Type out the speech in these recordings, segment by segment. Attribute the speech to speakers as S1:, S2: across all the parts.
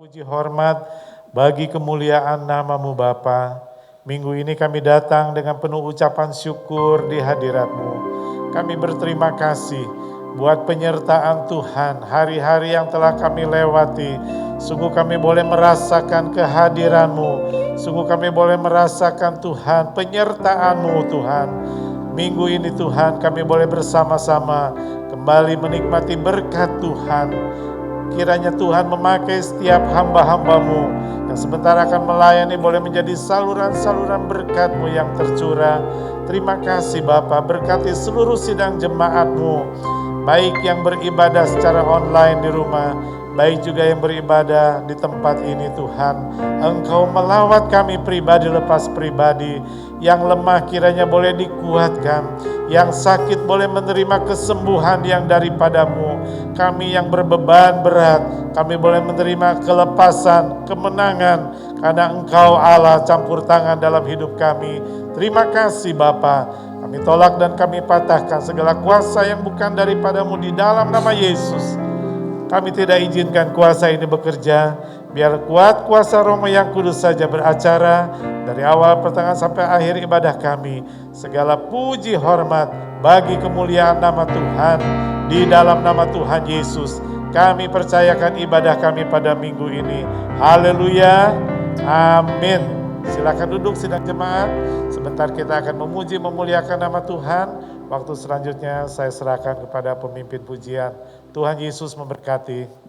S1: puji hormat bagi kemuliaan nama-Mu Bapa. Minggu ini kami datang dengan penuh ucapan syukur di hadirat-Mu. Kami berterima kasih buat penyertaan Tuhan hari-hari yang telah kami lewati. Sungguh kami boleh merasakan kehadiran-Mu. Sungguh kami boleh merasakan Tuhan penyertaan-Mu Tuhan. Minggu ini Tuhan kami boleh bersama-sama kembali menikmati berkat Tuhan. Kiranya Tuhan memakai setiap hamba-hamba-Mu yang sebentar akan melayani boleh menjadi saluran-saluran berkat-Mu yang tercurah. Terima kasih Bapa, berkati seluruh sidang jemaat-Mu, baik yang beribadah secara online di rumah, baik juga yang beribadah di tempat ini Tuhan. Engkau melawat kami pribadi lepas pribadi, yang lemah kiranya boleh dikuatkan, yang sakit boleh menerima kesembuhan yang daripada-Mu. Kami yang berbeban berat, kami boleh menerima kelepasan, kemenangan, karena Engkau Allah campur tangan dalam hidup kami. Terima kasih Bapa. Kami tolak dan kami patahkan segala kuasa yang bukan daripada-Mu di dalam nama Yesus. Kami tidak izinkan kuasa ini bekerja. Biar kuat kuasa Roh yang Kudus saja beracara dari awal pertengahan sampai akhir ibadah kami. Segala puji hormat bagi kemuliaan nama Tuhan. Di dalam nama Tuhan Yesus kami percayakan ibadah kami pada minggu ini. Haleluya. Amin. Silakan duduk sidang jemaat. Sebentar kita akan memuji memuliakan nama Tuhan. Waktu selanjutnya saya serahkan kepada pemimpin pujian. Tuhan Yesus memberkati.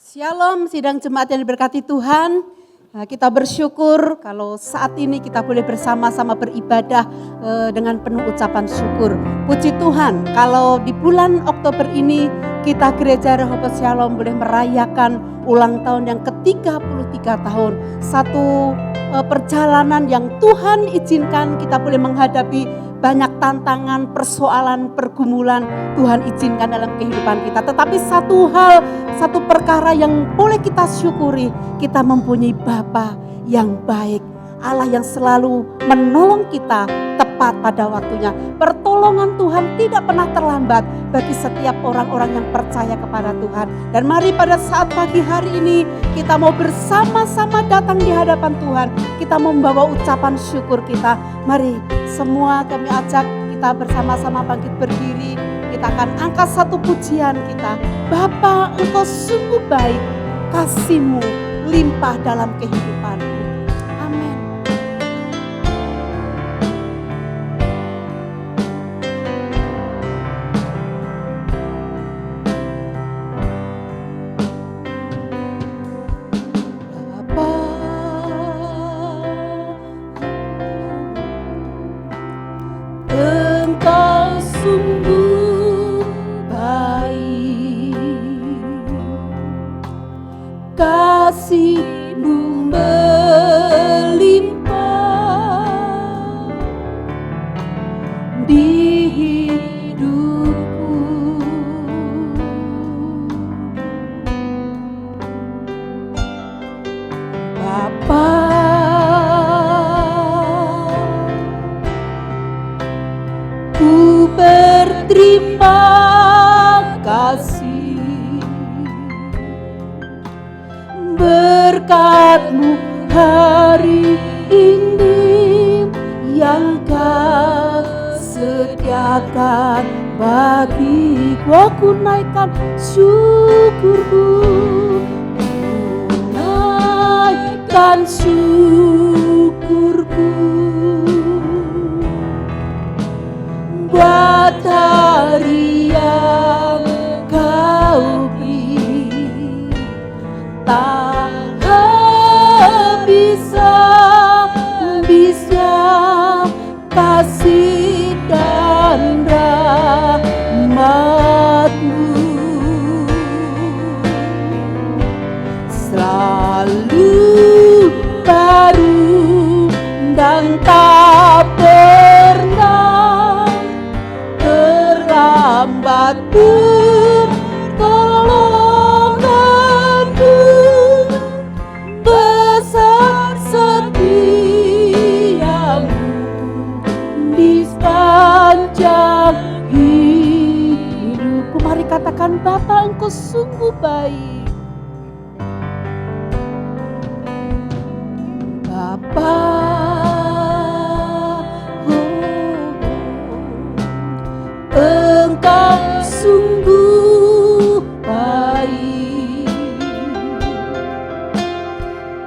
S2: Shalom sidang jemaat yang diberkati Tuhan. Kita bersyukur kalau saat ini kita boleh bersama-sama beribadah dengan penuh ucapan syukur. Puji Tuhan kalau di bulan Oktober ini kita Gereja Rehoboth Shalom boleh merayakan ulang tahun yang ke-33 tahun. Satu perjalanan yang Tuhan izinkan kita boleh menghadapi banyak tantangan, persoalan, pergumulan Tuhan izinkan dalam kehidupan kita. Tetapi satu perkara yang boleh kita syukuri, kita mempunyai Bapa yang baik. Allah yang selalu menolong kita tepat pada waktunya. Pertolongan Tuhan tidak pernah terlambat bagi setiap orang-orang yang percaya kepada Tuhan. Dan mari pada saat pagi hari ini kita mau bersama-sama datang di hadapan Tuhan. Kita membawa ucapan syukur kita. Mari semua kami ajak kita bersama-sama bangkit berdiri. Kita akan angkat satu pujian kita. Bapa, Engkau sungguh baik, kasih-Mu limpah dalam kehidupan. Amin. Engkau sungguh baik, kasih-Mu melimpah di hidupku. Bapa, ku berterima kasih berkat-Mu hari ini yang Kau sediakan bagiku. Aku naikkan syukurku, ku naikkan syukurku buat hari yang Kau beri. Tak habis-habisnya kasih dan rahmat-Mu, selalu baru dan tak pernah terlambat. Pertolongan-Mu besar setia-Mu di sepanjang Engkau sungguh baik. Bapa, Engkau sungguh baik,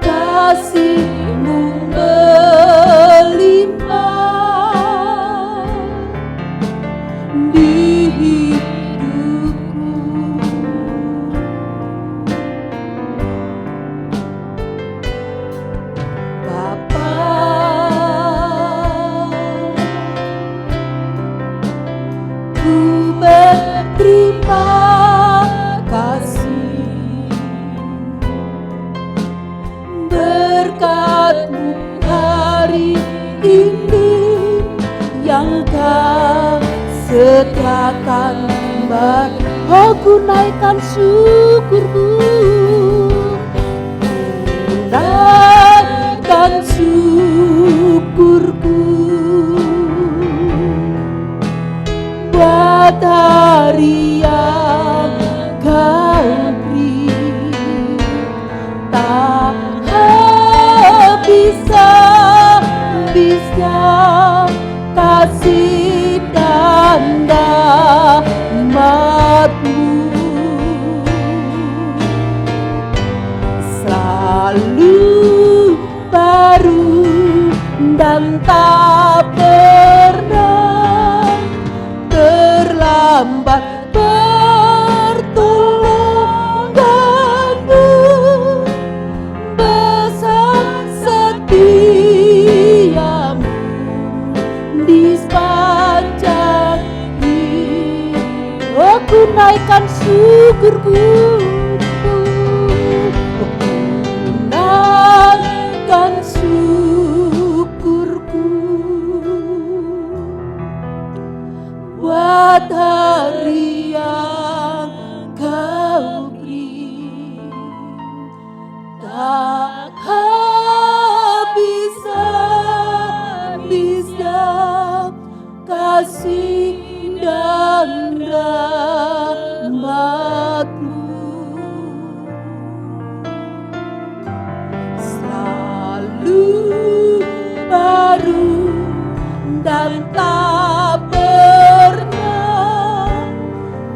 S2: kasih-Mu melimpah di hidupku. Bapa, ku berterima kasih berkat-Mu hari ini yang Kau sediakan bagi. Oh, ku naikkan syukurku, ku naikkan syukurku buat hari yang Kau beri. Tak habis-habisnya kasih dan rahmat-Mu, selalu baru dan tak pernah terlambat pertolongan-Mu. Besar setiamu di sepanjang hidup. Aku naikkan syukurku, aku naikkan syukurku buat hari yang Kau beri. Tak habis-habisnya kasih dan rahmat-Mu, selalu baru dan tak pernah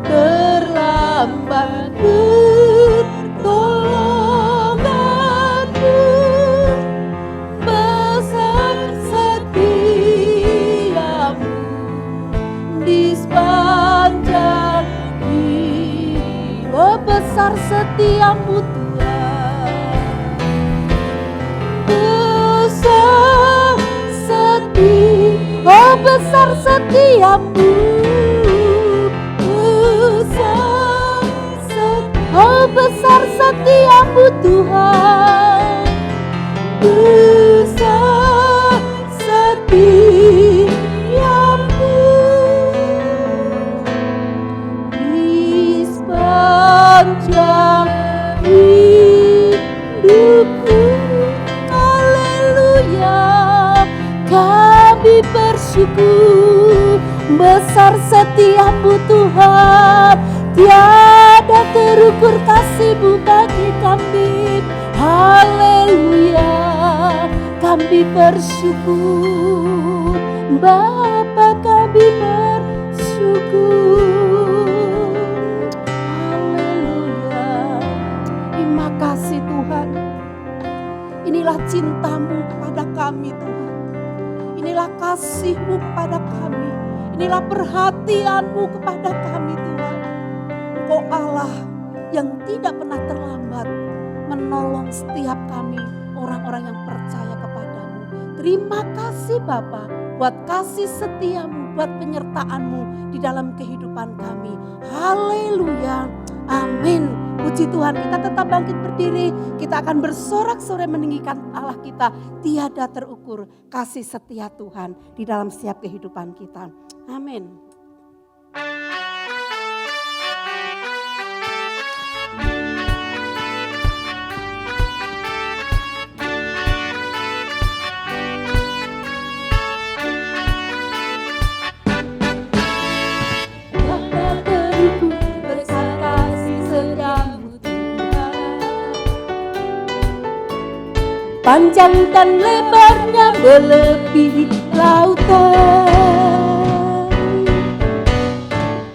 S2: terlambat pertolongan-Mu. Besar setiamu di sepanjang hidup. Oh, besar setiamu Tuhan, besar setia. Oh, besar setiamu, besar setia. Oh, besar setiamu Tuhan, besar setiamu di sepanjang hidupku. Haleluya, kami bersyukur. Besar setiamu Tuhan, tiada terukur kasih-Mu bagi kami. Haleluya, kami bersyukur. Bapa, kami bersyukur. Haleluya, terima kasih Tuhan. Inilah cinta-Mu kepada kami Tuhan, inilah kasih-Mu kepada kami, inilah perhatian-Mu kepada kami Tuhan. Engkau Allah yang tidak pernah terlambat menolong setiap kami, orang-orang yang percaya kepadamu. Terima kasih Bapa buat kasih setia-Mu, buat penyertaan-Mu di dalam kehidupan kami. Haleluya, amin. Puji Tuhan, kita tetap bangkit berdiri. Kita akan bersorak-sorai meninggikan Allah kita. Tiada terukur kasih setia Tuhan di dalam setiap kehidupan kita. Amin. Besar kasih panjang dan lebarnya melebihi lautan,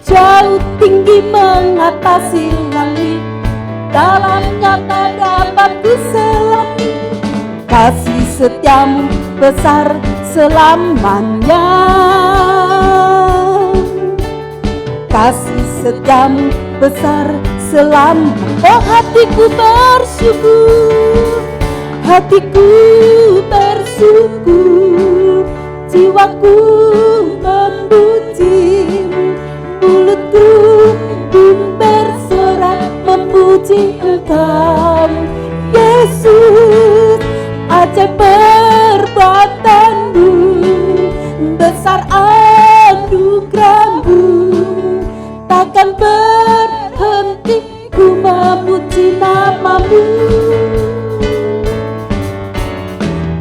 S2: jauh tinggi mengatasi langit, dalamnya tak dapat kuselami. Kasih setiamu besar selamanya, kasih setiamu besar selamanya. Oh hatiku bersyukur, hatiku bersyukur, jiwaku memujimu, mulutku pun bersorak memuji Engkau. Yesus, ajaib perbuatanmu, besar anugerahmu, takkan berhenti ku memuji namamu.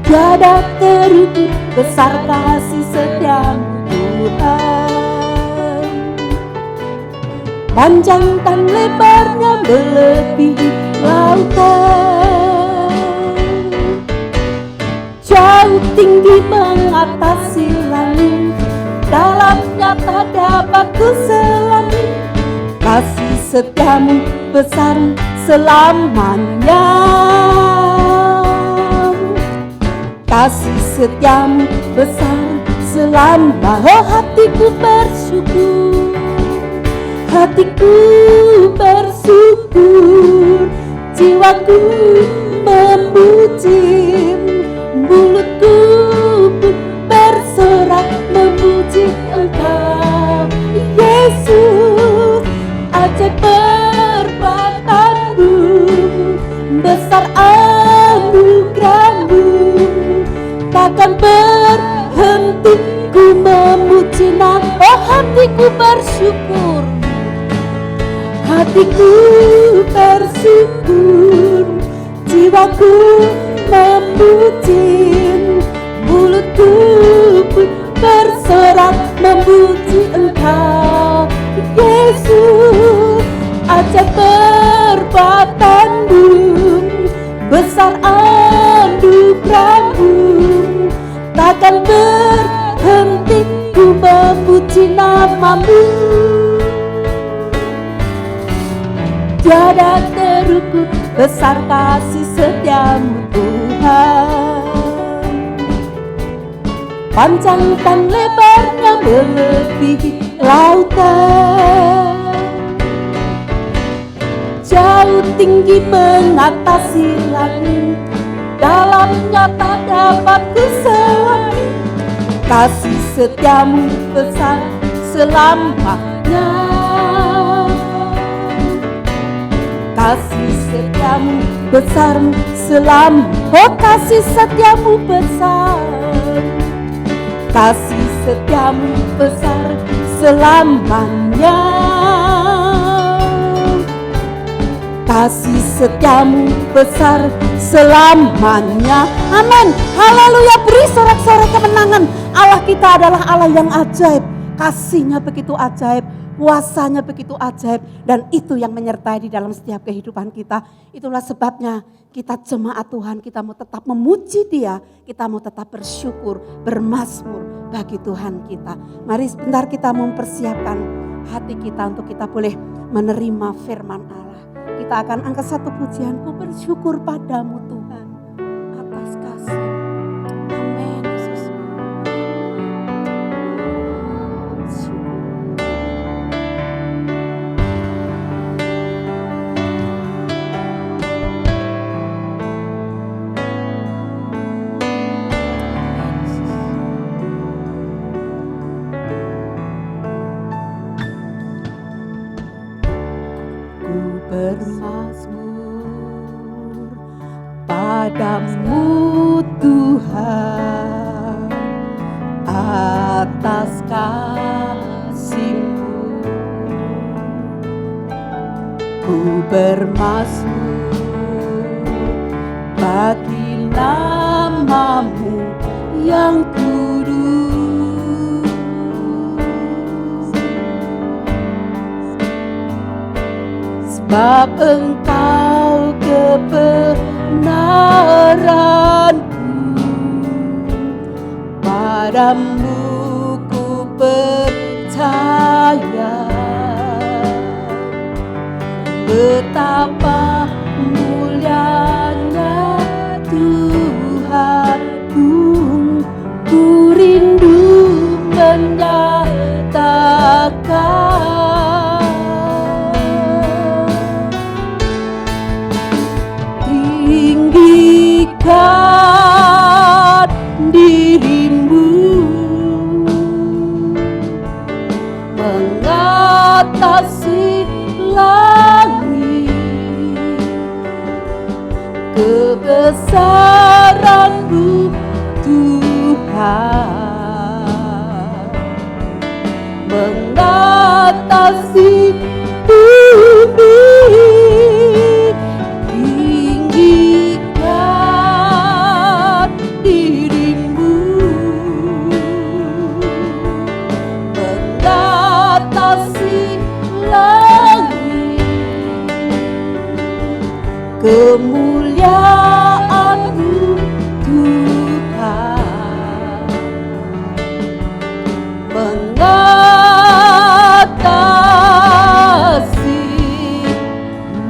S2: Tiada terukur besar kasih setiamu Tuhan, panjang dan lebarnya melebihi lautan, jauh tinggi mengatasi langit, dalamnya tak dapat kuselami. Kasih setiamu besar selamanya, kasih setiamu besar selama. Oh hatiku bersyukur, hatiku bersyukur, jiwaku memujimu, mulutku pun bersorak memuji Engkau. Yesus, ajaib perbuatanmu, besar anugerahmu, takkan berhenti ku memuji nama. Oh hatiku bersyukur, hatiku bersyukur, jiwaku memuji, mulutku pun bersorak memuji Engkau. Yesus, ajaib perbuatanmu, besar anugerahmu, takkan berhenti ku memuji namamu. Tiada terukur besar kasih setiamu Tuhan, panjang dan lebarnya melebihi lautan, jauh tinggi mengatasi langit, dalamnya tak dapat kuselami. Kasih setiamu besar selamanya, kasih setiamu besar selamanya. Oh kasih setiamu besar, kasih setiamu besar selamanya, kasih setiamu besar selamanya. Amin, haleluya. Beri sorak-sorai kemenangan. Allah kita adalah Allah yang ajaib, kasihnya begitu ajaib, kuasanya begitu ajaib, dan itu yang menyertai di dalam setiap kehidupan kita. Itulah sebabnya kita jemaat Tuhan, kita mau tetap memuji Dia, kita mau tetap bersyukur, bermazmur bagi Tuhan kita. Mari sebentar kita mempersiapkan hati kita untuk kita boleh menerima firman Allah. Kita akan angkat satu pujianku, bersyukur padamu Tuhan atas kasih. Amin Yesus. Bermazmur padamu Tuhan atas kasih-Mu. Ku bermazmur bagi nama-Mu yang kudus, sebab Engkau kebenaran Padamu ku percaya, betapa mulianya Tuhanku. Ku rindu menyatakan tinggikan dirimu mengatasi langit, kebesaran-Mu Tuhan mengatasi bumi. Tinggikan dirimu mengatasi langit, kemuliaan-Mu Tuhan mengatasi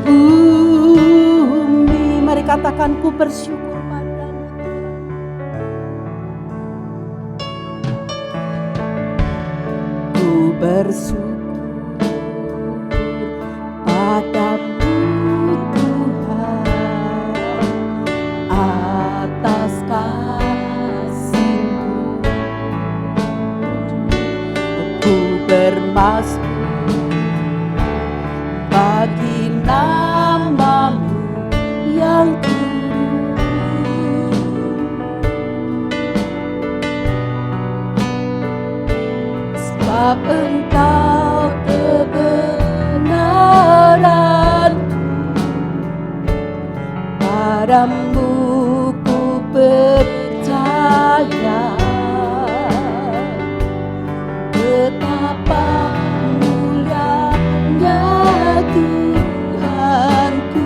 S2: bumi. Mari katakan, ku bersyukur padamu. Ku bersyukur padamu Tuhan atas kasih-Mu. Ku bermasmur bagi nama-Mu yang kudus. Sebab Engkau kebenaran, padamu ku percaya, betapa mulianya Tuhanku.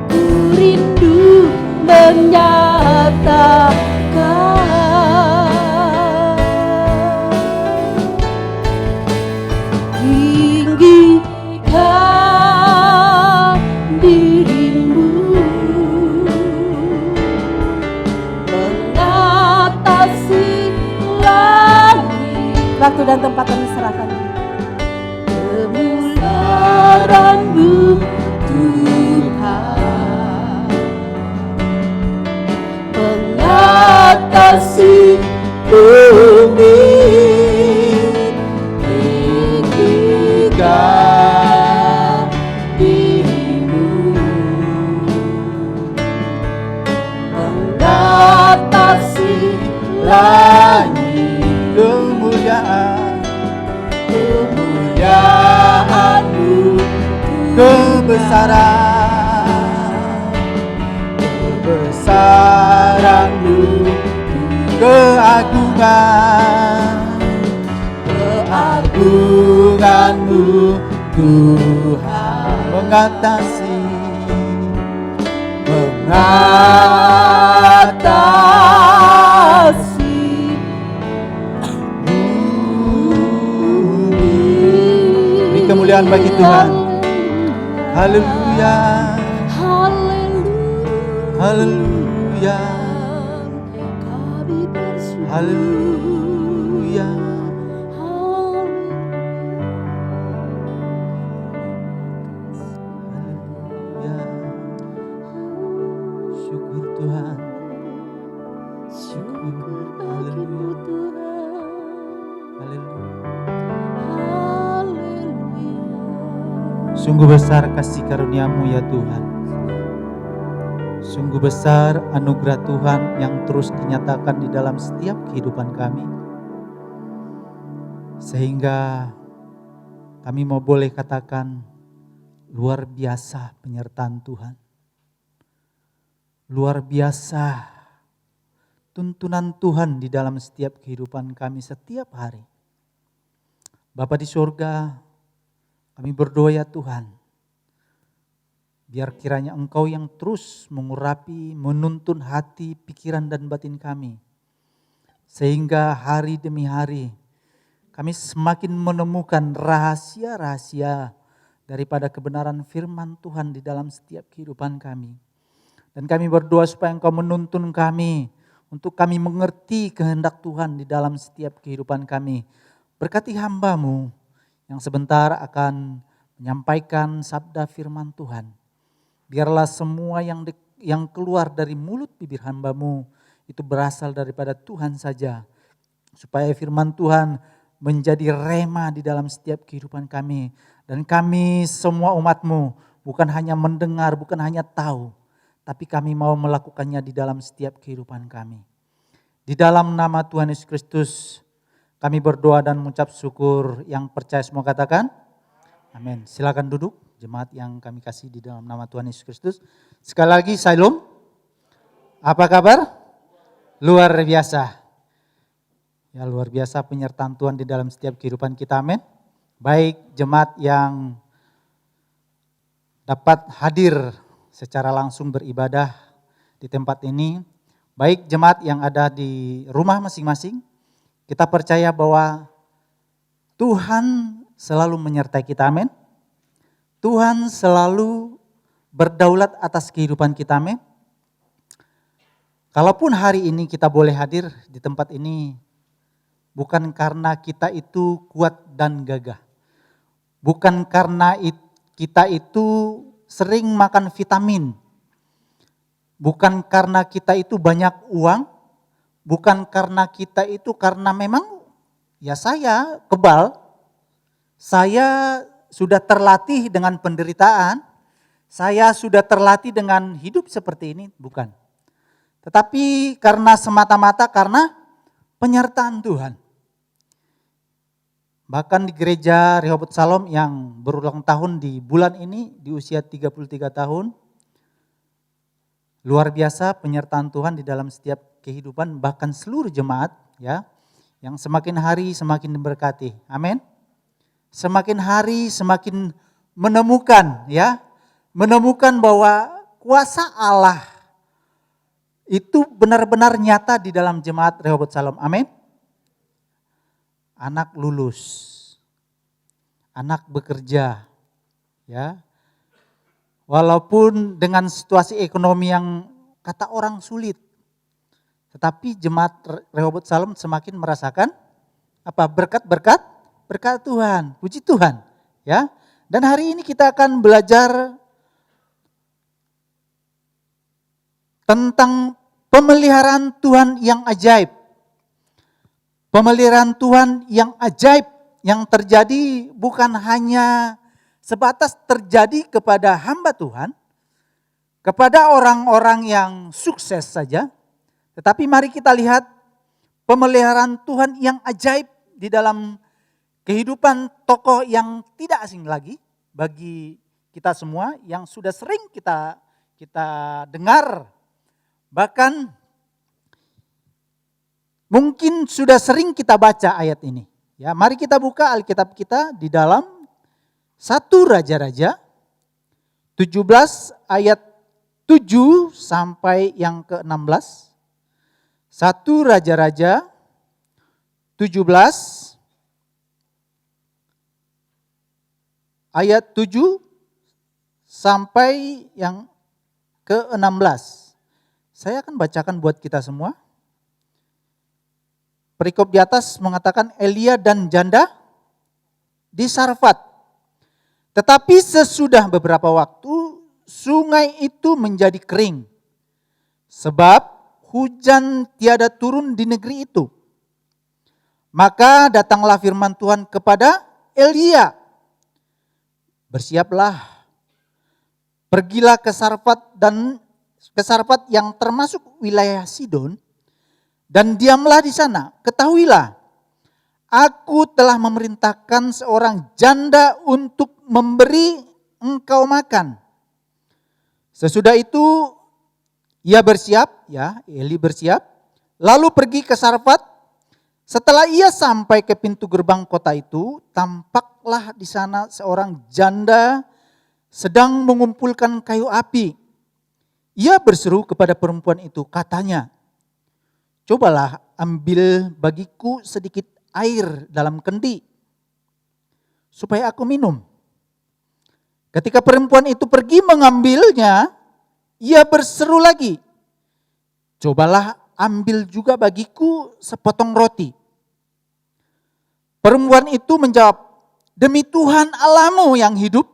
S2: Ku rindu menyatakan tinggikan dirimu mengatasi langit. Waktu dan tempat kami serahkan. Kemuliaan-Mu Tuhan mengatasi bumi. Tinggikan dirimu mengatasi langit, kemuliaan-Mu, kebesaran-Mu, keagungan-Mu Tuhan mengatasi bumi. Beri kemuliaan bagi Tuhan. Haleluya, haleluya, haleluya. Syukur Tuhan, syukur, haleluya, haleluya. Sungguh besar kasih karunia-Mu ya Tuhan. Sungguh besar anugerah Tuhan yang terus dinyatakan di dalam setiap kehidupan kami. Sehingga kami mau boleh katakan luar biasa penyertaan Tuhan. Luar biasa tuntunan Tuhan di dalam setiap kehidupan kami setiap hari. Bapa di surga, kami berdoa ya Tuhan, biar kiranya Engkau yang terus mengurapi, menuntun hati, pikiran dan batin kami.
S3: Sehingga hari demi hari kami semakin menemukan rahasia-rahasia daripada kebenaran firman Tuhan di dalam setiap kehidupan kami. Dan kami berdoa supaya Engkau menuntun kami untuk kami mengerti kehendak Tuhan di dalam setiap kehidupan kami. Berkati hamba-Mu yang sebentar akan menyampaikan sabda firman Tuhan. Biarlah semua yang keluar dari mulut bibir hamba-Mu itu berasal daripada Tuhan saja. Supaya firman Tuhan menjadi rema di dalam setiap kehidupan kami. Dan kami semua umat-Mu bukan hanya mendengar, bukan hanya tahu. Tapi kami mau melakukannya di dalam setiap kehidupan kami. Di dalam nama Tuhan Yesus Kristus kami berdoa dan mengucap syukur. Yang percaya semua katakan amin. Silakan duduk jemaat yang kami kasih di dalam nama Tuhan Yesus Kristus. Sekali lagi Shalom. Apa kabar? Luar biasa. Ya, luar biasa penyertaan Tuhan di dalam setiap kehidupan kita, amin. Baik jemaat yang dapat hadir secara langsung beribadah di tempat ini, baik jemaat yang ada di rumah masing-masing, kita percaya bahwa Tuhan selalu menyertai kita, amin. Tuhan selalu berdaulat atas kehidupan kita, amin. Kalaupun hari ini kita boleh hadir di tempat ini, bukan karena kita itu kuat dan gagah. Bukan karena kita itu sering makan vitamin. Bukan karena kita itu banyak uang. Bukan karena kita itu karena memang ya saya kebal. Saya sudah terlatih dengan penderitaan. Saya sudah terlatih dengan hidup seperti ini. Bukan. Tetapi karena semata-mata karena penyertaan Tuhan. Bahkan di gereja Rehoboth Shalom yang berulang tahun di bulan ini di usia 33 tahun. Luar biasa penyertaan Tuhan di dalam setiap kehidupan bahkan seluruh jemaat ya. Yang semakin hari semakin diberkati. Amin. Semakin hari semakin menemukan ya. Menemukan bahwa kuasa Allah itu benar-benar nyata di dalam jemaat Rehoboth Shalom. Amin. Anak lulus, anak bekerja, ya. Walaupun dengan situasi ekonomi yang kata orang sulit, tetapi jemaat Rehoboth Shalom semakin merasakan apa berkat Tuhan, puji Tuhan, ya. Dan hari ini kita akan belajar tentang pemeliharaan Tuhan yang ajaib. Pemeliharaan Tuhan yang ajaib yang terjadi bukan hanya sebatas terjadi kepada hamba Tuhan, kepada orang-orang yang sukses saja, tetapi mari kita lihat pemeliharaan Tuhan yang ajaib di dalam kehidupan tokoh yang tidak asing lagi bagi kita semua yang sudah sering kita dengar, bahkan mungkin sudah sering kita baca ayat ini. Ya, mari kita buka Alkitab kita di dalam 1 Raja-Raja 17 ayat 7 sampai yang ke-16. 1 Raja-Raja 17 ayat 7 sampai yang ke-16. Saya akan bacakan buat kita semua. Perikop di atas mengatakan Elia dan janda di Sarfat. Tetapi sesudah beberapa waktu sungai itu menjadi kering. Sebab hujan tiada turun di negeri itu. Maka datanglah firman Tuhan kepada Elia. Bersiaplah, pergilah ke Sarfat yang termasuk wilayah Sidon. Dan diamlah di sana, ketahuilah, aku telah memerintahkan seorang janda untuk memberi engkau makan. Sesudah itu ia bersiap, ya Eli bersiap, lalu pergi ke Sarfat. Setelah ia sampai ke pintu gerbang kota itu, tampaklah di sana seorang janda sedang mengumpulkan kayu api. Ia berseru kepada perempuan itu, katanya, cobalah ambil bagiku sedikit air dalam kendi, supaya aku minum. Ketika perempuan itu pergi mengambilnya, ia berseru lagi, cobalah ambil juga bagiku sepotong roti. Perempuan itu menjawab, demi Tuhan Allahmu yang hidup,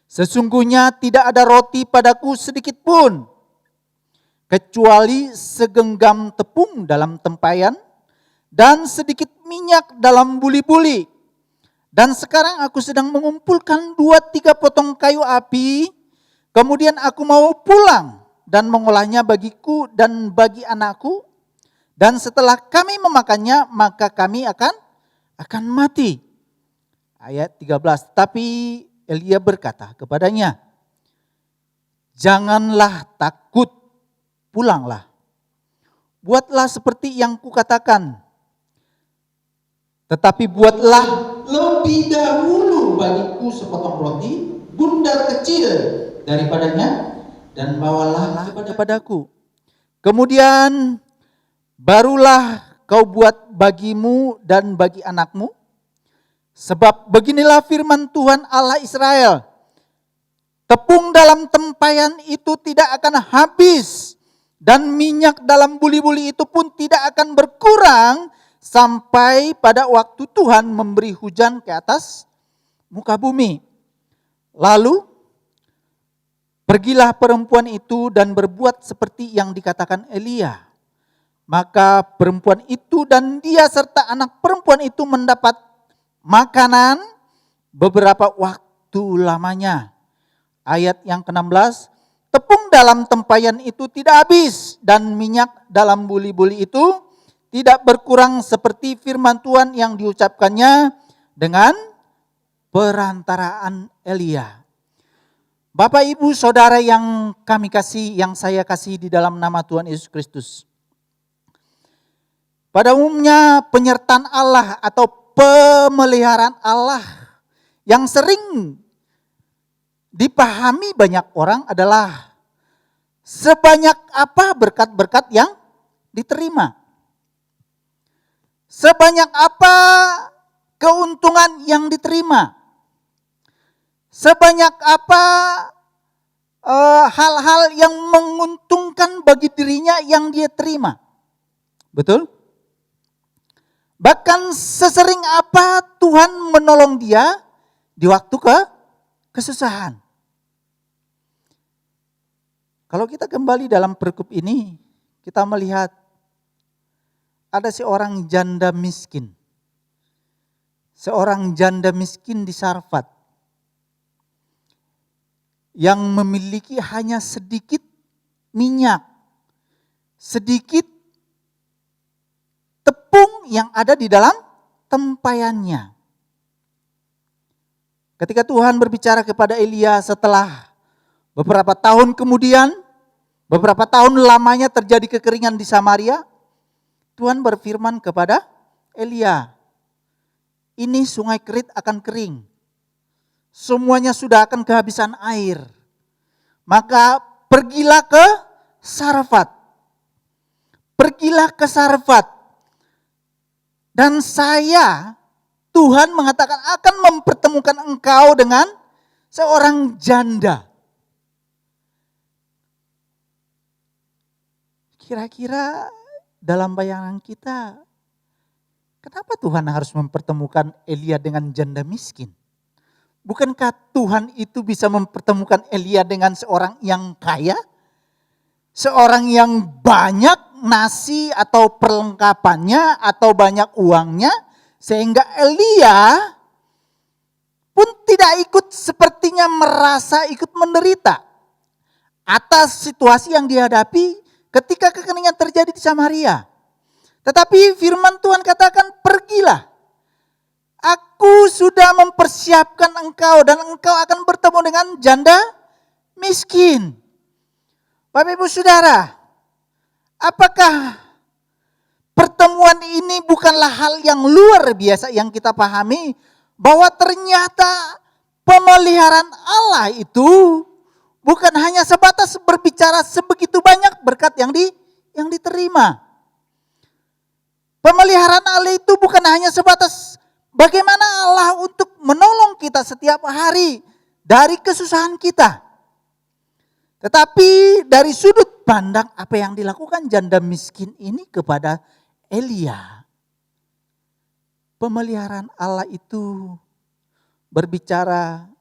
S3: sesungguhnya tidak ada roti padaku sedikit pun, kecuali segenggam tepung dalam tempayan dan sedikit minyak dalam buli-buli. Dan sekarang aku sedang mengumpulkan 2-3 potong kayu api, kemudian aku mau pulang dan mengolahnya bagiku dan bagi anakku. Dan setelah kami memakannya, maka kami akan mati. Ayat 13, tapi Elia berkata kepadanya, janganlah takut, pulanglah. Buatlah seperti yang kukatakan. Tetapi buatlah lebih dahulu bagiku sepotong roti, bundar kecil daripadanya, dan bawalah kepadaku. Kemudian barulah kau buat bagimu dan bagi anakmu. Sebab beginilah firman Tuhan Allah Israel, tepung dalam tempayan itu tidak akan habis, dan minyak dalam buli-buli itu pun tidak akan berkurang, sampai pada waktu Tuhan memberi hujan ke atas muka bumi. Lalu pergilah perempuan itu dan berbuat seperti yang dikatakan Elia. Maka perempuan itu dan dia serta anak perempuan itu mendapat makanan beberapa waktu lamanya. Ayat yang ke-16, tepung dalam tempayan itu tidak habis dan minyak dalam buli-buli itu tidak berkurang seperti firman Tuhan yang diucapkannya dengan perantaraan Elia. Bapak, Ibu, Saudara yang kami kasih, yang saya kasih di dalam nama Tuhan Yesus Kristus. Pada umumnya penyertaan Allah atau pemeliharaan Allah yang sering dipahami banyak orang adalah sebanyak apa berkat-berkat yang diterima. Sebanyak apa keuntungan yang diterima. Sebanyak apa hal-hal yang menguntungkan bagi dirinya yang dia terima. Betul? Bahkan sesering apa Tuhan menolong dia di waktu kesusahan. Kalau kita kembali dalam perikop ini, kita melihat ada seorang janda miskin. Seorang janda miskin di Sarfat yang memiliki hanya sedikit minyak, sedikit tepung yang ada di dalam tempayannya. Ketika Tuhan berbicara kepada Elia setelah beberapa tahun kemudian, beberapa tahun lamanya terjadi kekeringan di Samaria, Tuhan berfirman kepada Elia, ini sungai Kerit akan kering. Semuanya sudah akan kehabisan air. Maka pergilah ke Sarfat. Pergilah ke Sarfat. Dan saya, Tuhan mengatakan akan mempertemukan engkau dengan seorang janda. Kira-kira dalam bayangan kita, kenapa Tuhan harus mempertemukan Elia dengan janda miskin? Bukankah Tuhan itu bisa mempertemukan Elia dengan seorang yang kaya? Seorang yang banyak nasi atau perlengkapannya atau banyak uangnya, sehingga Elia pun tidak ikut sepertinya merasa ikut menderita atas situasi yang dihadapi ketika kekeringan terjadi di Samaria. Tetapi firman Tuhan katakan, pergilah. Aku sudah mempersiapkan engkau dan engkau akan bertemu dengan janda miskin. Bapak, Ibu, Saudara, apakah pertemuan ini bukanlah hal yang luar biasa yang kita pahami, bahwa ternyata pemeliharaan Allah itu bukan hanya sebatas berbicara sebegitu banyak berkat yang diterima. Pemeliharaan Allah itu bukan hanya sebatas bagaimana Allah untuk menolong kita setiap hari dari kesusahan kita. Tetapi dari sudut pandang apa yang dilakukan janda miskin ini kepada Elia. Pemeliharaan Allah itu berbicara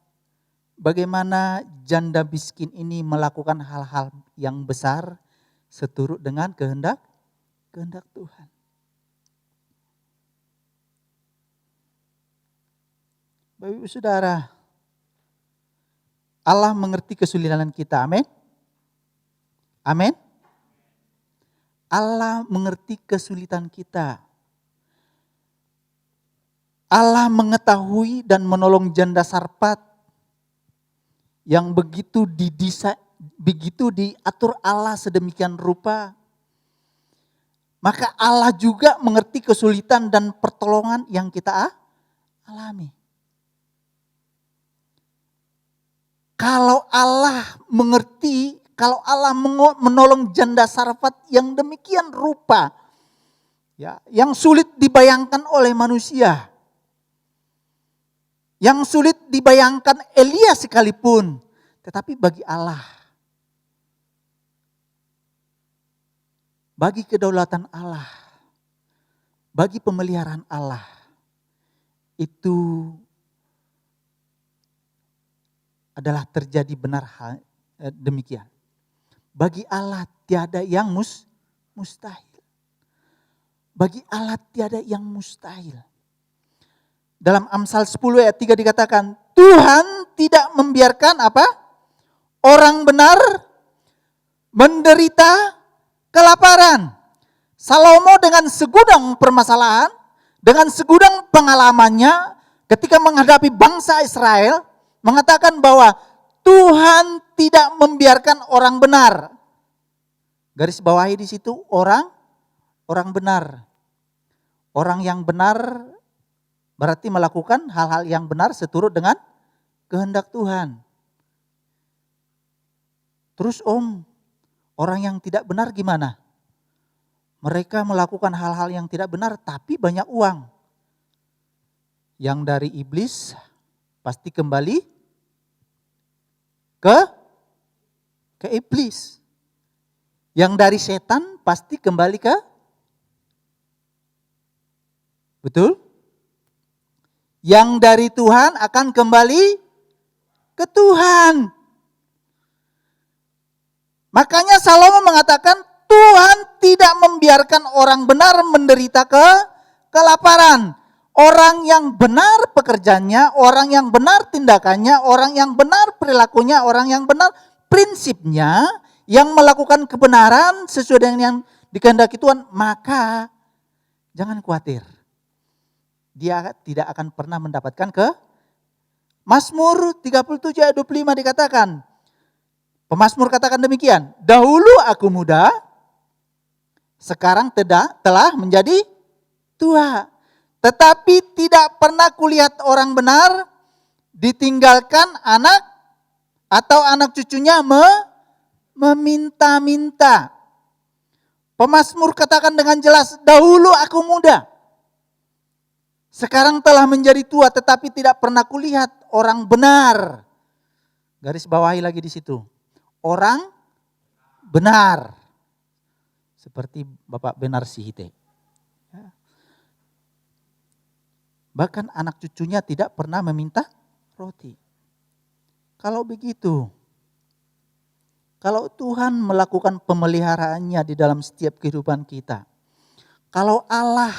S3: bagaimana janda miskin ini melakukan hal-hal yang besar seturut dengan kehendak Tuhan. Bapak Ibu Saudara, Allah mengerti kesulitan kita, amin. Amin. Allah mengerti kesulitan kita. Allah mengetahui dan menolong janda Sarfat yang begitu diatur Allah sedemikian rupa. Maka Allah juga mengerti kesulitan dan pertolongan yang kita alami. Kalau Allah mengerti, kalau Allah menolong janda Sarfat yang demikian rupa, ya, yang sulit dibayangkan oleh manusia, yang sulit dibayangkan Elia sekalipun, tetapi bagi Allah, bagi kedaulatan Allah, bagi pemeliharaan Allah, itu adalah terjadi benar hal demikian. Bagi Allah tiada yang mustahil. Bagi Allah tiada yang mustahil. Dalam Amsal 10 ayat 3 dikatakan, Tuhan tidak membiarkan apa? Orang benar menderita kelaparan. Salomo dengan segudang permasalahan, dengan segudang pengalamannya ketika menghadapi bangsa Israel, mengatakan bahwa Tuhan tidak membiarkan orang benar. Garis bawahi di situ orang benar. Orang yang benar berarti melakukan hal-hal yang benar seturut dengan kehendak Tuhan. Terus orang yang tidak benar gimana? Mereka melakukan hal-hal yang tidak benar tapi banyak uang. Yang dari iblis pasti kembali ke iblis. Yang dari setan pasti kembali ke, betul? Yang dari Tuhan akan kembali ke Tuhan. Makanya Salomo mengatakan Tuhan tidak membiarkan orang benar menderita kelaparan. Orang yang benar pekerjaannya, orang yang benar tindakannya, orang yang benar perilakunya, orang yang benar prinsipnya, yang melakukan kebenaran sesuai dengan yang dikehendaki Tuhan, maka jangan khawatir. Dia tidak akan pernah mendapatkan Mazmur 37 ayat 25 dikatakan, pemazmur katakan demikian, dahulu aku muda, sekarang telah menjadi tua. Tetapi tidak pernah kulihat orang benar ditinggalkan anak atau anak cucunya meminta-minta. Pemazmur katakan dengan jelas, dahulu aku muda, sekarang telah menjadi tua, tetapi tidak pernah kulihat orang benar. Garis bawahi lagi di situ. Orang benar. Seperti Bapak Benar Sihite. Bahkan anak cucunya tidak pernah meminta roti. Kalau begitu, kalau Tuhan melakukan pemeliharaannya di dalam setiap kehidupan kita, kalau Allah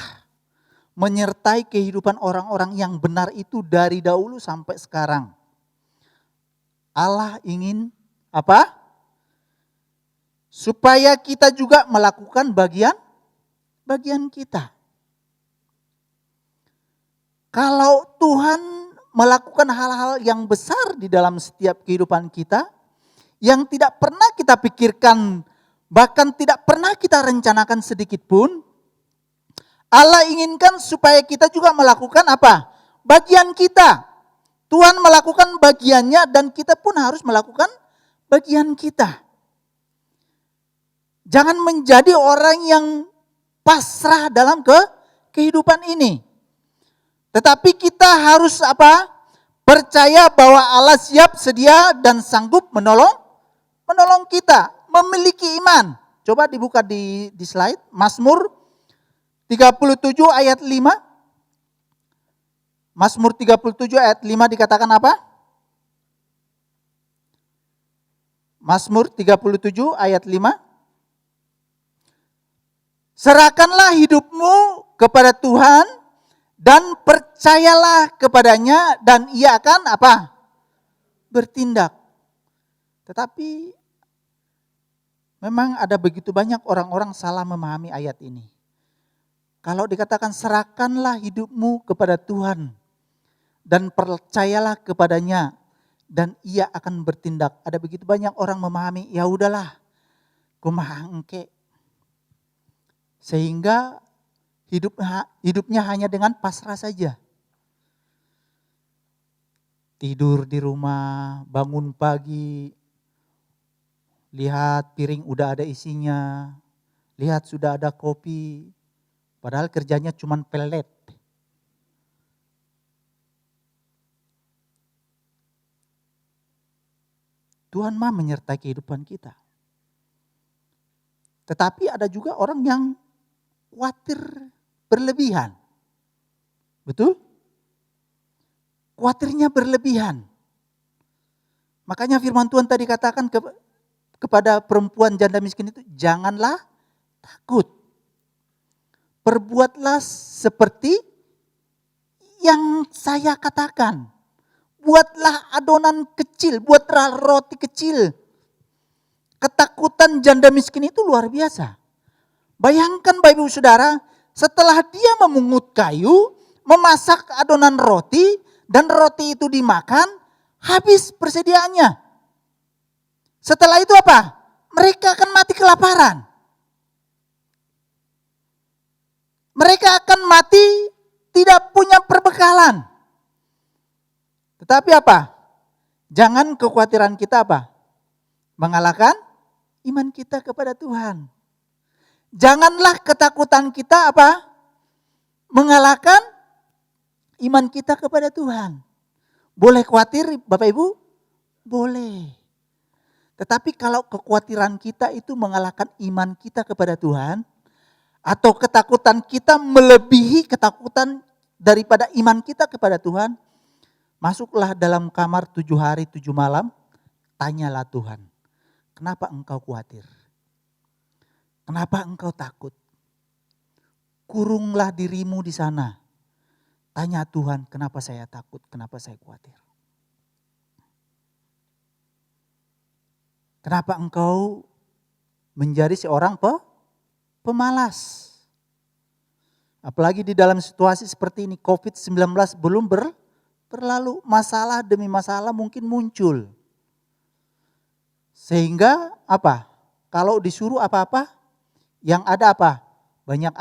S3: menyertai kehidupan orang-orang yang benar itu dari dahulu sampai sekarang, Allah ingin apa? Supaya kita juga melakukan bagian kita. Kalau Tuhan melakukan hal-hal yang besar di dalam setiap kehidupan kita, yang tidak pernah kita pikirkan, bahkan tidak pernah kita rencanakan sedikit pun, Allah inginkan supaya kita juga melakukan apa? Bagian kita. Tuhan melakukan bagiannya dan kita pun harus melakukan bagian kita. Jangan menjadi orang yang pasrah dalam kehidupan ini. Tetapi kita harus apa? Percaya bahwa Allah siap, sedia, dan sanggup menolong kita. Memiliki iman. Coba dibuka di slide. Mazmur 37 ayat 5. Mazmur 37 ayat 5 dikatakan apa? Mazmur 37 ayat 5. Serahkanlah hidupmu kepada Tuhan dan percayalah kepadanya dan ia akan apa? Bertindak. Tetapi memang ada begitu banyak orang-orang salah memahami ayat ini. Kalau dikatakan serahkanlah hidupmu kepada Tuhan dan percayalah kepadanya dan ia akan bertindak. Ada begitu banyak orang memahami, ya udahlah, kumaha engke. Sehingga hidupnya hanya dengan pasrah saja. Tidur di rumah, bangun pagi, lihat piring udah ada isinya, lihat sudah ada kopi, padahal kerjanya cuma pelet. Tuhan mah menyertai kehidupan kita. Tetapi ada juga orang yang khawatir berlebihan. Betul? Khawatirnya berlebihan. Makanya firman Tuhan tadi katakan kepada perempuan janda miskin itu, janganlah takut. Perbuatlah seperti yang saya katakan. Buatlah adonan kecil, buatlah roti kecil. Ketakutan janda miskin itu luar biasa. Bayangkan Bapak Ibu Saudara, setelah dia memungut kayu, memasak adonan roti, dan roti itu dimakan, habis persediaannya. Setelah itu apa? Mereka akan mati kelaparan. Mereka akan mati tidak punya perbekalan. Tetapi apa? Jangan kekhawatiran kita apa? Mengalahkan iman kita kepada Tuhan. Janganlah ketakutan kita apa? Mengalahkan iman kita kepada Tuhan. Boleh khawatir Bapak Ibu? Boleh. Tetapi kalau kekhawatiran kita itu mengalahkan iman kita kepada Tuhan, atau ketakutan kita melebihi ketakutan daripada iman kita kepada Tuhan, masuklah dalam kamar 7 hari 7 malam, tanyalah Tuhan, kenapa engkau khawatir? Kenapa engkau takut? Kurunglah dirimu di sana. Tanya Tuhan, kenapa saya takut? Kenapa saya khawatir? Kenapa engkau menjadi seorang pemalas? Apalagi di dalam situasi seperti ini, COVID-19 belum berlalu, masalah demi masalah mungkin muncul. Sehingga apa? Kalau disuruh apa-apa, yang ada apa? Banyak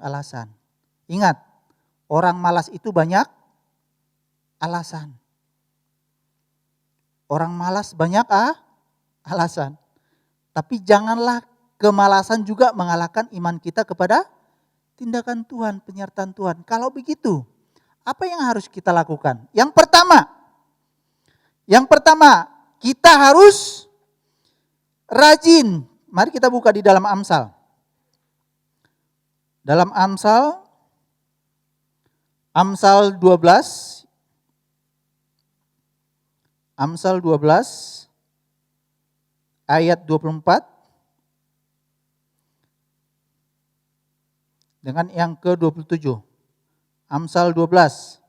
S3: alasan. Ingat, orang malas itu banyak alasan. Orang malas banyak alasan. Tapi janganlah kemalasan juga mengalahkan iman kita kepada tindakan Tuhan, penyertaan Tuhan. Kalau begitu, apa yang harus kita lakukan? Yang pertama, kita harus rajin. Mari kita buka di dalam Amsal. Dalam Amsal 12. Amsal 12 ayat 24 dengan yang ke-27. Amsal 12.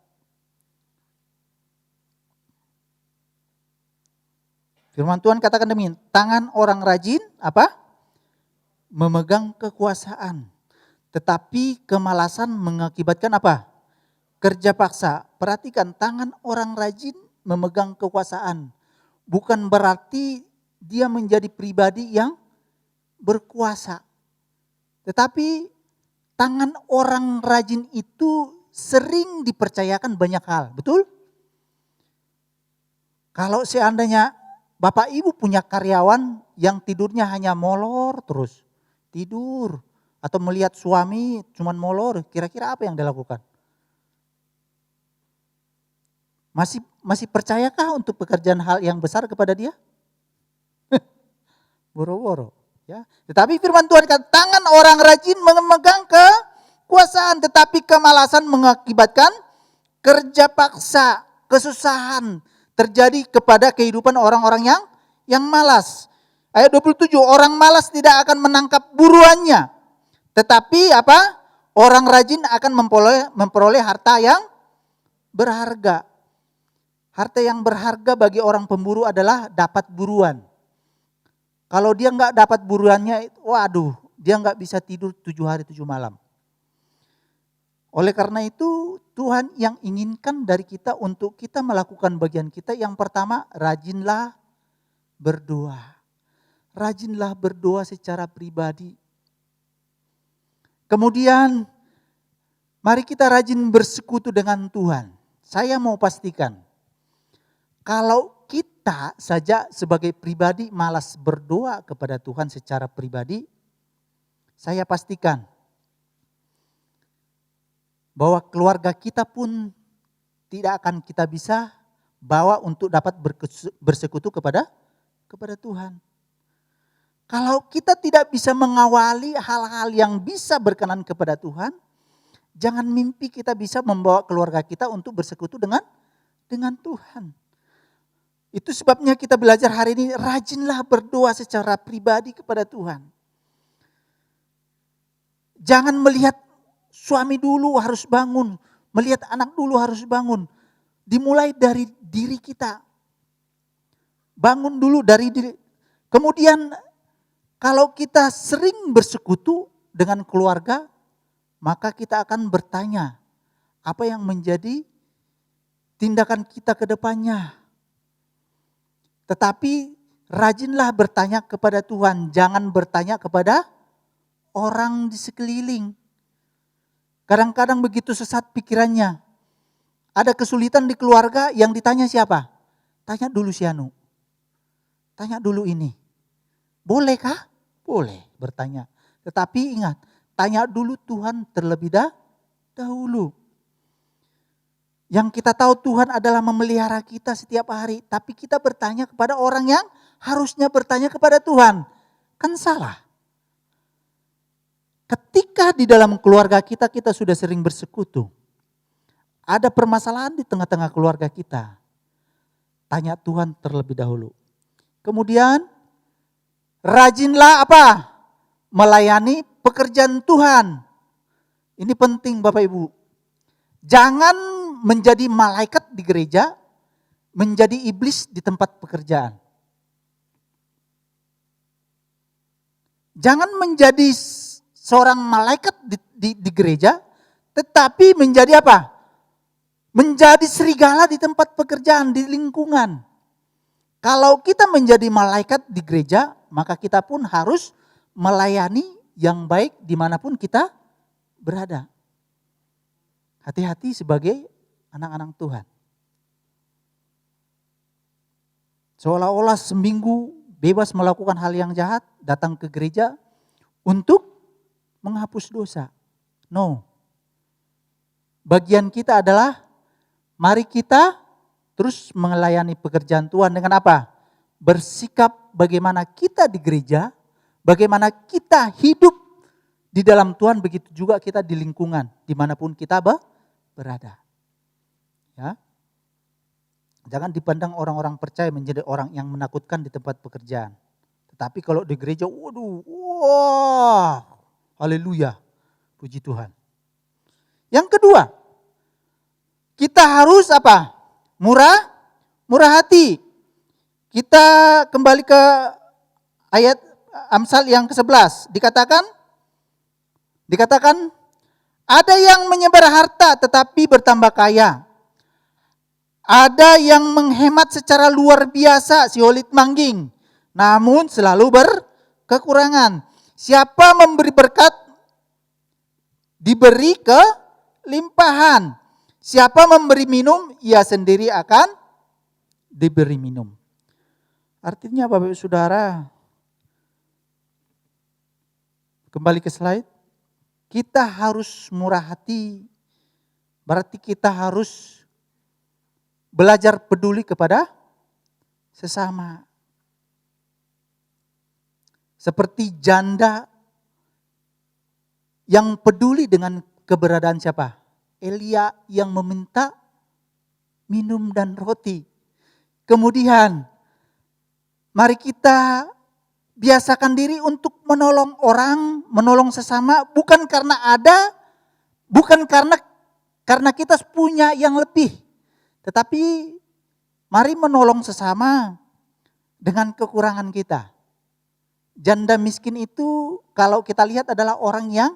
S3: Firman Tuhan katakan demikian, tangan orang rajin apa? Memegang kekuasaan. Tetapi kemalasan mengakibatkan apa? Kerja paksa. Perhatikan, tangan orang rajin memegang kekuasaan. Bukan berarti dia menjadi pribadi yang berkuasa. Tetapi tangan orang rajin itu sering dipercayakan banyak hal, betul? Kalau seandainya Bapak Ibu punya karyawan yang tidurnya hanya molor terus, tidur, atau melihat suami cuman molor, kira-kira apa yang dia lakukan? Masih percayakah untuk pekerjaan hal yang besar kepada dia? Boro-boro. Ya. Tetapi firman Tuhan kata, tangan orang rajin memegang kekuasaan, tetapi kemalasan mengakibatkan kerja paksa, kesusahan terjadi kepada kehidupan orang-orang yang malas. Ayat 27, orang malas tidak akan menangkap buruannya. Tetapi apa? Orang rajin akan memperoleh harta yang berharga. Harta yang berharga bagi orang pemburu adalah dapat buruan. Kalau dia nggak dapat buruannya, waduh, dia nggak bisa tidur 7 hari 7 malam. Oleh karena itu Tuhan yang inginkan dari kita untuk kita melakukan bagian kita. Yang pertama, rajinlah berdoa. Rajinlah berdoa secara pribadi. Kemudian mari kita rajin bersekutu dengan Tuhan. Saya mau pastikan, kalau kita saja sebagai pribadi malas berdoa kepada Tuhan secara pribadi, saya pastikan bahwa keluarga kita pun tidak akan kita bisa bawa untuk dapat bersekutu kepada Tuhan. Kalau kita tidak bisa mengawali hal-hal yang bisa berkenan kepada Tuhan, jangan mimpi kita bisa membawa keluarga kita untuk bersekutu dengan Tuhan. Itu sebabnya kita belajar hari ini, rajinlah berdoa secara pribadi kepada Tuhan. Jangan melihat suami dulu harus bangun, melihat anak dulu harus bangun. Dimulai dari diri kita. Bangun dulu dari diri. Kemudian kalau kita sering bersekutu dengan keluarga, maka kita akan bertanya, apa yang menjadi tindakan kita ke depannya. Tetapi rajinlah bertanya kepada Tuhan, jangan bertanya kepada orang di sekeliling. Kadang-kadang begitu sesat pikirannya. Ada kesulitan di keluarga, yang ditanya siapa? Tanya dulu si Anu. Tanya dulu ini. Bolehkah? Boleh bertanya. Tetapi ingat, tanya dulu Tuhan terlebih dahulu. Yang kita tahu Tuhan adalah memelihara kita setiap hari. Tapi kita bertanya kepada orang yang harusnya bertanya kepada Tuhan. Kan salah. Ketika di dalam keluarga kita sudah sering bersekutu. Ada permasalahan di tengah-tengah keluarga kita. Tanya Tuhan terlebih dahulu. Kemudian rajinlah apa? Melayani pekerjaan Tuhan. Ini penting Bapak Ibu. Jangan menjadi malaikat di gereja, menjadi iblis di tempat pekerjaan. Jangan menjadi seorang malaikat di gereja, tetapi menjadi apa? Menjadi serigala di tempat pekerjaan, di lingkungan. Kalau kita menjadi malaikat di gereja, maka kita pun harus melayani yang baik dimanapun kita berada. Hati-hati sebagai anak-anak Tuhan. Seolah-olah seminggu bebas melakukan hal yang jahat, datang ke gereja untuk menghapus dosa. No. Bagian kita adalah mari kita terus melayani pekerjaan Tuhan dengan apa? Bersikap bagaimana kita di gereja, bagaimana kita hidup di dalam Tuhan, begitu juga kita di lingkungan, dimanapun kita berada. Ya. Jangan dipandang orang-orang percaya menjadi orang yang menakutkan di tempat pekerjaan. Tetapi kalau di gereja, waduh, wah, haleluya, puji Tuhan. Yang kedua, kita harus apa? Murah hati. Kita kembali ke ayat Amsal yang ke-11. Dikatakan, ada yang menyebar harta tetapi bertambah kaya. Ada yang menghemat secara luar biasa, si Holit Mangging, namun selalu berkekurangan. Siapa memberi berkat, diberi kelimpahan. Siapa memberi minum, ia sendiri akan diberi minum. Artinya Bapak Ibu Saudara, kembali ke slide. kita harus murah hati, berarti kita harus belajar peduli kepada sesama. Seperti janda yang peduli dengan keberadaan siapa? Elia yang meminta minum dan roti. Kemudian mari kita biasakan diri untuk menolong orang, menolong sesama, bukan karena ada, bukan karena kita punya yang lebih. Tetapi mari menolong sesama dengan kekurangan kita. Janda miskin itu kalau kita lihat adalah orang yang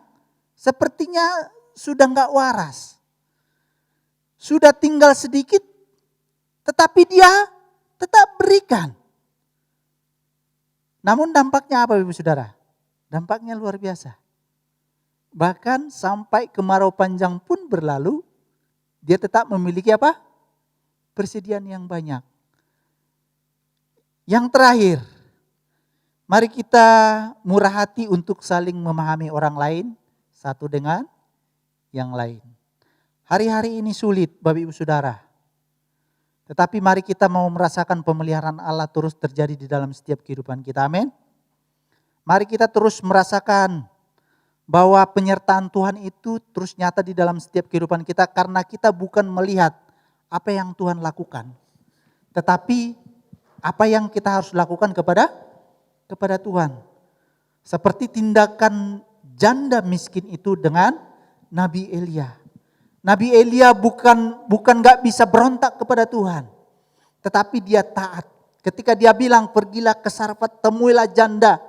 S3: sepertinya sudah enggak waras. Sudah tinggal sedikit, tetapi dia tetap berikan. Namun dampaknya apa Ibu Saudara? Dampaknya luar biasa. Bahkan sampai kemarau panjang pun berlalu, dia tetap memiliki apa? Persediaan yang banyak. Yang terakhir, mari kita murah hati untuk saling memahami orang lain satu dengan yang lain. Hari-hari ini sulit Bapak Ibu Saudara. Tetapi mari kita mau merasakan pemeliharaan Allah terus terjadi di dalam setiap kehidupan kita. Amin. Mari kita terus merasakan bahwa penyertaan Tuhan itu terus nyata di dalam setiap kehidupan kita. Karena kita bukan melihat apa yang Tuhan lakukan. Tetapi apa yang kita harus lakukan kepada Tuhan. Seperti tindakan janda miskin itu dengan Nabi Elia. Nabi Elia bukan gak bisa berontak kepada Tuhan. Tetapi dia taat. Ketika dia bilang pergilah ke Sarfat temuilah janda.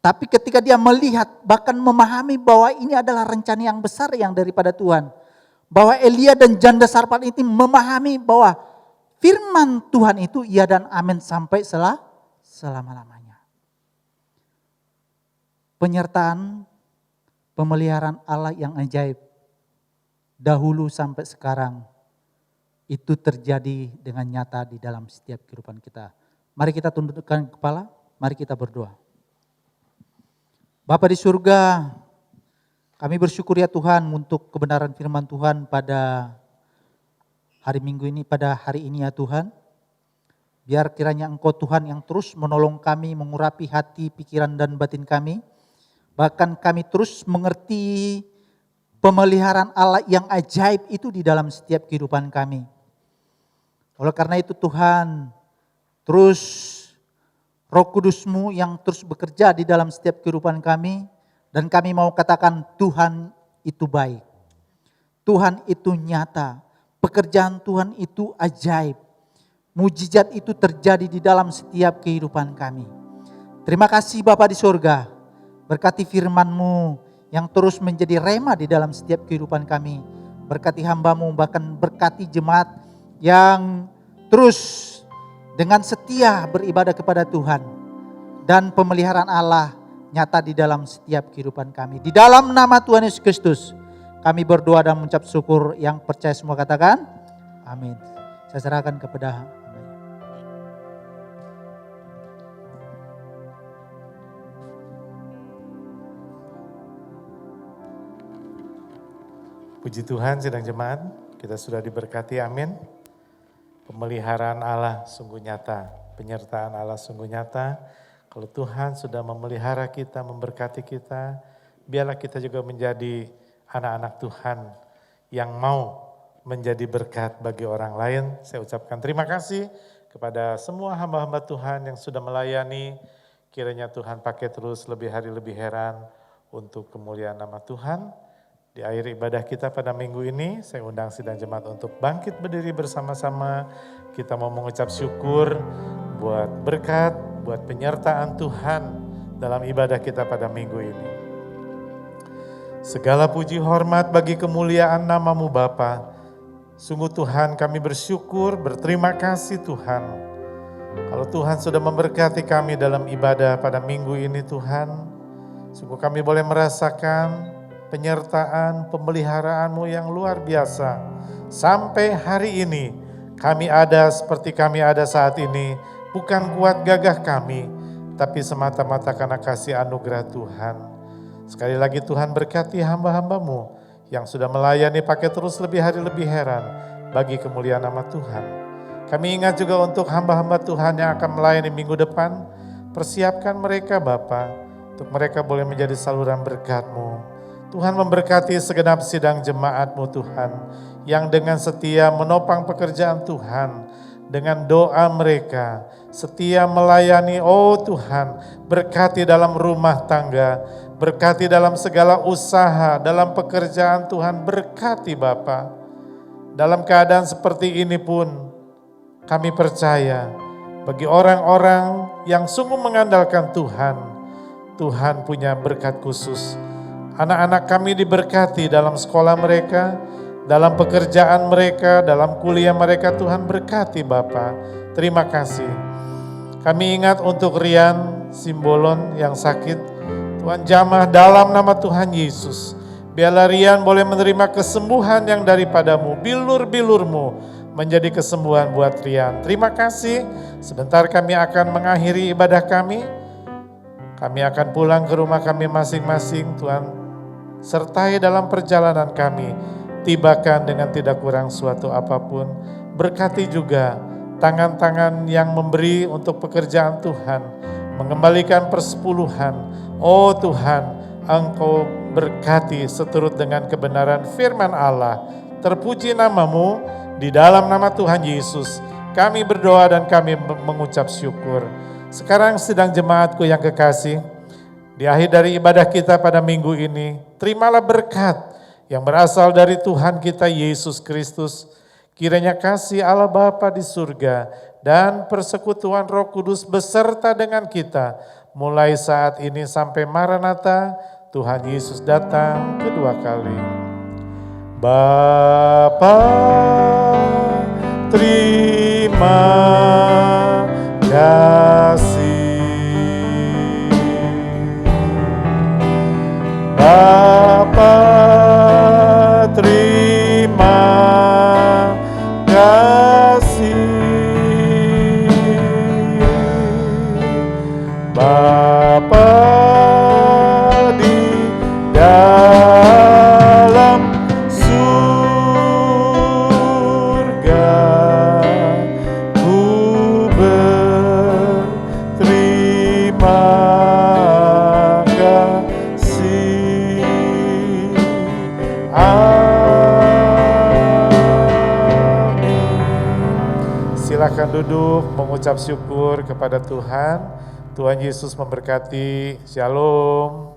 S3: Tapi ketika dia melihat bahkan memahami bahwa ini adalah rencana yang besar yang daripada Tuhan. Bahwa Elia dan janda Sarfat itu memahami bahwa firman Tuhan itu iya dan amin sampai selama-lamanya. Penyertaan pemeliharaan Allah yang ajaib dahulu sampai sekarang itu terjadi dengan nyata di dalam setiap kehidupan kita. Mari kita tundukkan kepala, mari kita berdoa. Bapa di surga, kami bersyukur ya Tuhan untuk kebenaran firman Tuhan pada hari Minggu ini, pada hari ini ya Tuhan. Biar kiranya Engkau Tuhan yang terus menolong kami, mengurapi hati, pikiran dan batin kami. Bahkan kami terus mengerti pemeliharaan Allah yang ajaib itu di dalam setiap kehidupan kami. Oleh karena itu Tuhan, terus Roh Kudus-Mu yang terus bekerja di dalam setiap kehidupan kami. Dan kami mau katakan Tuhan itu baik. Tuhan itu nyata. Pekerjaan Tuhan itu ajaib. Mujizat itu terjadi di dalam setiap kehidupan kami. Terima kasih Bapa di surga. Berkati firman-Mu yang terus menjadi rema di dalam setiap kehidupan kami. Berkati hamba-Mu, bahkan berkati jemaat yang terus dengan setia beribadah kepada Tuhan. Dan pemeliharaan Allah nyata di dalam setiap kehidupan kami. Di dalam nama Tuhan Yesus Kristus kami berdoa dan mengucap syukur, yang percaya semua katakan amin. Saya serahkan kepada
S1: Puji Tuhan, sidang jemaat, kita sudah diberkati, amin. Pemeliharaan Allah sungguh nyata, penyertaan Allah sungguh nyata. Kalau Tuhan sudah memelihara kita, memberkati kita, biarlah kita juga menjadi anak-anak Tuhan yang mau menjadi berkat bagi orang lain. Saya ucapkan terima kasih kepada semua hamba-hamba Tuhan yang sudah melayani. Kiranya Tuhan pakai terus lebih hari lebih heran untuk kemuliaan nama Tuhan. Di akhir ibadah kita pada minggu ini, saya undang sidang jemaat untuk bangkit berdiri bersama-sama. Kita mau mengucap syukur buat berkat, buat penyertaan Tuhan dalam ibadah kita pada minggu ini. Segala puji hormat bagi kemuliaan nama-Mu Bapa. Sungguh Tuhan, kami bersyukur, berterima kasih Tuhan. Kalau Tuhan sudah memberkati kami dalam ibadah pada minggu ini Tuhan, sungguh kami boleh merasakan penyertaan, pemeliharaan-Mu yang luar biasa. Sampai hari ini kami ada seperti kami ada saat ini, bukan kuat gagah kami, tapi semata-mata karena kasih anugerah Tuhan. Sekali lagi Tuhan berkati hamba-hamba-Mu yang sudah melayani pakai terus lebih hari lebih heran bagi kemuliaan nama Tuhan. Kami ingat juga untuk hamba-hamba Tuhan yang akan melayani minggu depan. Persiapkan mereka Bapa, untuk mereka boleh menjadi saluran berkat-Mu. Tuhan memberkati segenap sidang jemaat-Mu Tuhan, yang dengan setia menopang pekerjaan Tuhan, dengan doa mereka, setia melayani, oh Tuhan, berkati dalam rumah tangga, berkati dalam segala usaha, dalam pekerjaan Tuhan, berkati Bapa. Dalam keadaan seperti ini pun, kami percaya, bagi orang-orang yang sungguh mengandalkan Tuhan, Tuhan punya berkat khusus. Anak-anak kami diberkati dalam sekolah mereka, dalam pekerjaan mereka, dalam kuliah mereka, Tuhan berkati Bapa. Terima kasih. Kami ingat untuk Rian Simbolon yang sakit, Tuhan jamah dalam nama Tuhan Yesus. Biarlah Rian boleh menerima kesembuhan yang daripada-Mu, bilur-bilur-Mu menjadi kesembuhan buat Rian. Terima kasih. Sebentar kami akan mengakhiri ibadah kami. Kami akan pulang ke rumah kami masing-masing. Tuhan sertai dalam perjalanan kami. Tibakan dengan tidak kurang suatu apapun. Berkati juga tangan-tangan yang memberi untuk pekerjaan Tuhan. Mengembalikan persepuluhan. Oh Tuhan, Engkau berkati seturut dengan kebenaran firman Allah. Terpuji nama-Mu, di dalam nama Tuhan Yesus. Kami berdoa dan kami mengucap syukur. Sekarang sidang jemaatku yang kekasih, di akhir dari ibadah kita pada minggu ini, terimalah berkat yang berasal dari Tuhan kita Yesus Kristus. Kiranya kasih Allah Bapa di surga dan persekutuan Roh Kudus beserta dengan kita mulai saat ini sampai Maranatha, Tuhan Yesus datang kedua kali. Bapa, terima kasih. Bapa, terima kasih. Bapa di dalam surga, ku berterima kasih. Amin. Silakan duduk mengucap syukur kepada Tuhan. Tuhan Yesus memberkati. Shalom.